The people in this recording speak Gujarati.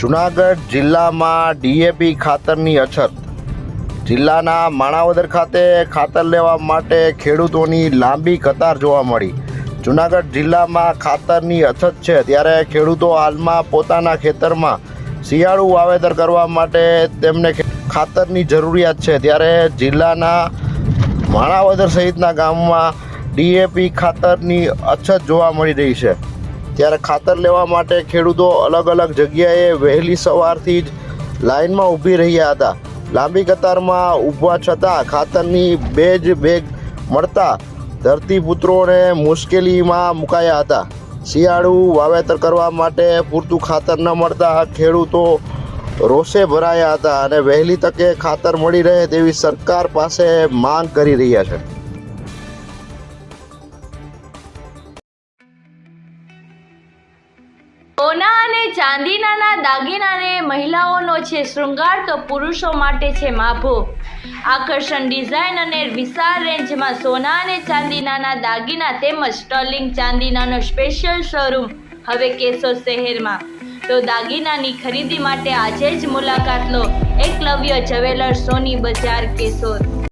જૂનાગઢ જિલ્લામાં ડીએપી ખાતરની અછત. જિલ્લાના માણાવદર ખાતે ખાતર લેવા માટે ખેડૂતોની લાંબી કતાર જોવા મળી. જૂનાગઢ જિલ્લામાં ખાતરની અછત છે, ત્યારે ખેડૂતો હાલમાં પોતાના ખેતરમાં શિયાળુ વાવેતર કરવા માટે તેમને ખાતરની જરૂરિયાત છે. ત્યારે જિલ્લાના માણાવદર સહિતના ગામમાં ડીએપી ખાતરની અછત જોવા મળી રહી છે. ત્યારે ખાતર લેવા માટે ખેડૂતો અલગ અલગ જગ્યાએ વહેલી સવારથી જ લાઇનમાં ઊભી રહ્યા હતા. લાંબી કતારમાં ઊભા છતાં ખાતરની બેગ મળતા ધરતીપુત્રોને મુશ્કેલીમાં મુકાયા હતા. શિયાળુ વાવેતર કરવા માટે પૂરતું ખાતર ન મળતા ખેડૂતો રોષે ભરાયા હતા અને વહેલી તકે ખાતર મળી રહે તેવી સરકાર પાસે માંગ કરી રહ્યા છે. સોના અને ચાંદીના દાગીનાને મહિલાઓનો છે શૃંગાર, તો પુરુષો માટે છે માભો. આકર્ષણ ડિઝાઇન અને વિશાળ રેન્જમાં સોના અને ચાંદીના દાગીના તેમજ સ્ટર્લિંગ ચાંદીનાનો સ્પેશિયલ શોરૂમ હવે કેશોદ શહેરમાં. તો દાગીનાની ખરીદી માટે આજે જ મુલાકાત લો એકલવ્ય જ્વેલર્સ, સોની બજાર, કેશોદ.